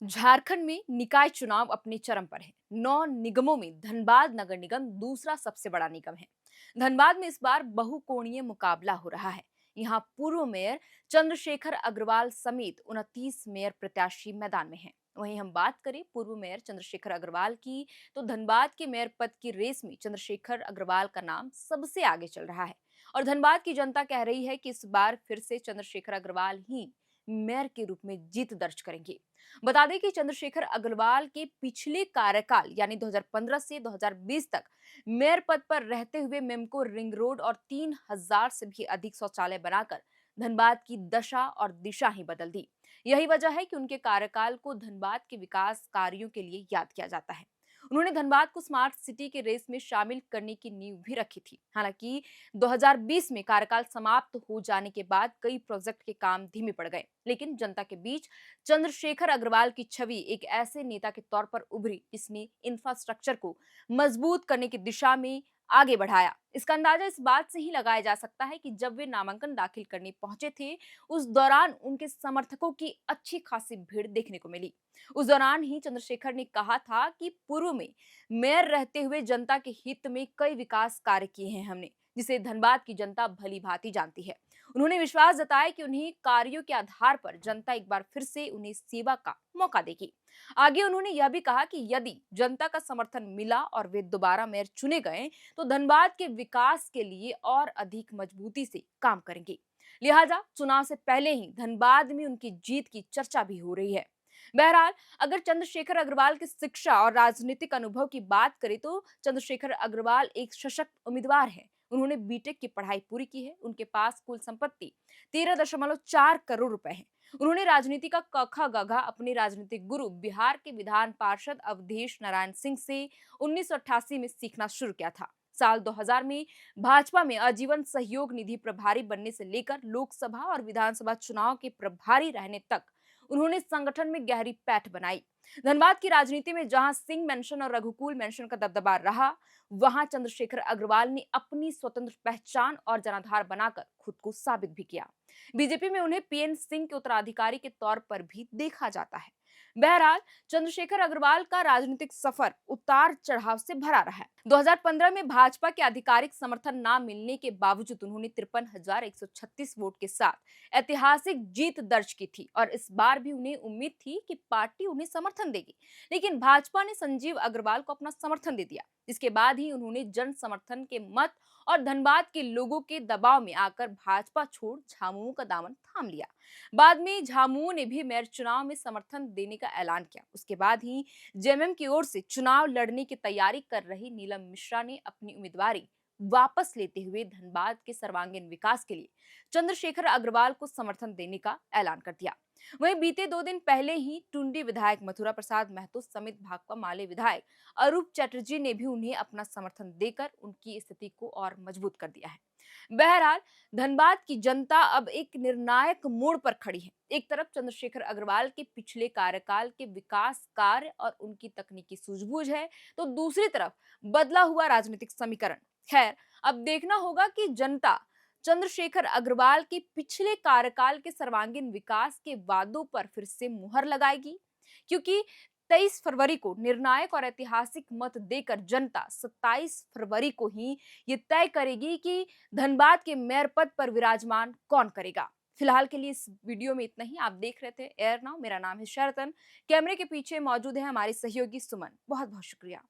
झारखंड में निकाय चुनाव अपने चरम पर है। 9 निगमों में धनबाद नगर निगम दूसरा सबसे बड़ा निगम है। धनबाद में इस बार बहुकोणीय मुकाबला हो रहा है। यहाँ पूर्व मेयर चंद्रशेखर अग्रवाल समेत 29 मेयर प्रत्याशी मैदान में हैं। वहीं हम बात करें पूर्व मेयर चंद्रशेखर अग्रवाल की, तो धनबाद के मेयर पद की रेस में चंद्रशेखर अग्रवाल का नाम सबसे आगे चल रहा है। और धनबाद की जनता कह रही है कि इस बार फिर से चंद्रशेखर अग्रवाल ही मेयर के रूप में जीत दर्ज करेंगे। बता दें कि चंद्रशेखर अग्रवाल के पिछले कार्यकाल यानी 2015 से 2020 तक मेयर पद पर रहते हुए मेमको रिंग रोड और 3000 से भी अधिक शौचालय बनाकर धनबाद की दशा और दिशा ही बदल दी। यही वजह है कि उनके कार्यकाल को धनबाद के विकास कार्यों के लिए याद किया जाता है। उन्होंने धनबाद को स्मार्ट सिटी के रेस में शामिल करने की नींव भी रखी थी। हालांकि 2020 में कार्यकाल समाप्त हो जाने के बाद कई प्रोजेक्ट के काम धीमे पड़ गए, लेकिन जनता के बीच चंद्रशेखर अग्रवाल की छवि एक ऐसे नेता के तौर पर उभरी जिसने इंफ्रास्ट्रक्चर को मजबूत करने की दिशा में आगे बढ़ाया। इसका अंदाजा इस बात से ही लगाया जा सकता है कि जब वे नामांकन दाखिल करने पहुंचे थे, उस दौरान उनके समर्थकों की अच्छी खासी भीड़ देखने को मिली। उस दौरान ही चंद्रशेखर ने कहा था कि पूर्व में मेयर रहते हुए जनता के हित में कई विकास कार्य किए हैं हमने, जिसे धनबाद की जनता भली भांति जानती है। उन्होंने विश्वास जताया कि उन्हीं कार्यों के आधार पर जनता एक बार फिर से उन्हें सेवा का मौका देगी। आगे उन्होंने यह भी कहा कि यदि जनता का समर्थन मिला और वे दोबारा मेयर चुने गए, तो धनबाद के विकास के लिए और अधिक मजबूती से काम करेंगे। लिहाजा चुनाव से पहले ही धनबाद में उनकी जीत की चर्चा भी हो रही है। बहरहाल, अगर चंद्रशेखर अग्रवाल की शिक्षा और राजनीतिक अनुभव की बात करें तो चंद्रशेखर अग्रवाल एक सशक्त उम्मीदवार है। उन्होंने बीटेक की पढ़ाई पूरी की है। उनके पास कुल संपत्ति 13.4 करोड़ रुपए है। उन्होंने राजनीति का क ख ग घ अपने राजनीतिक गुरु बिहार के विधान पार्षद अवधेश नारायण सिंह से 1988 में सीखना शुरू किया था। साल 2000 में भाजपा में आजीवन सहयोग निधि प्रभारी बनने से लेकर लोकसभा और विधानसभा चुनाव के प्रभारी रहने तक उन्होंने संगठन में गहरी पैठ बनाई। धनबाद की राजनीति में जहां सिंह मेंशन और रघुकुल मेंशन का दबदबा रहा, वहां चंद्रशेखर अग्रवाल ने अपनी स्वतंत्र पहचान और जनाधार बनाकर खुद को साबित भी किया। बीजेपी में उन्हें पीएन सिंह के उत्तराधिकारी के तौर पर भी देखा जाता है। बहरहाल, चंद्रशेखर अग्रवाल का राजनीतिक सफर उतार चढ़ाव से भरा रहा है। 2015 में भाजपा के आधिकारिक समर्थन न मिलने के बावजूद उन्होंने 53,136 वोट के साथ ऐतिहासिक जीत दर्ज की थी और इस बार भी उन्हें उम्मीद थी कि पार्टी उन्हें समर्थन देगी। लेकिन भाजपा ने संजीव अग्रवाल को अपना समर्थन दे दिया। इसके बाद ही उन्होंने जन समर्थन के मत और धनबाद के लोगों के दबाव में आकर भाजपा छोड़ झामुमो का दामन थाम लिया। बाद में झामुमो ने भी मेयर चुनाव में समर्थन देने का ऐलान किया। उसके बाद ही जेएमएम की ओर से चुनाव लड़ने की तैयारी कर रही नीलम मिश्रा ने अपनी उम्मीदवारी वापस लेते हुए धनबाद के सर्वांगीण विकास के लिए चंद्रशेखर अग्रवाल को समर्थन देने का ऐलान कर दिया। वहीं बीते 2 दिन पहले ही टुंडी विधायक मथुरा प्रसाद महतो समेत भाकपा माले विधायक अरूप चैटर्जी ने भी उन्हें अपना समर्थन देकर उनकी स्थिति को और मजबूत कर दिया है। बहरहाल, धनबाद की जनता अब एक निर्णायक मोड़ पर खड़ी है। एक तरफ चंद्रशेखर अग्रवाल के पिछले कार्यकाल के विकास कार्य और उनकी तकनीकी सूझबूझ है, तो दूसरी तरफ बदला हुआ राजनीतिक समीकरण। खैर, अब देखना होगा कि जनता चंद्रशेखर अग्रवाल के पिछले कार्यकाल के सर्वांगीण विकास के वादों पर फिर से मुहर लगाएगी, क्योंकि 23 फरवरी को निर्णायक और ऐतिहासिक मत देकर जनता 27 फरवरी को ही ये तय करेगी कि धनबाद के मेयर पद पर विराजमान कौन करेगा। फिलहाल के लिए इस वीडियो में इतना ही। आप देख रहे थे एयर नाउ। मेरा नाम है शरतन। कैमरे के पीछे मौजूद है हमारे सहयोगी सुमन। बहुत बहुत शुक्रिया।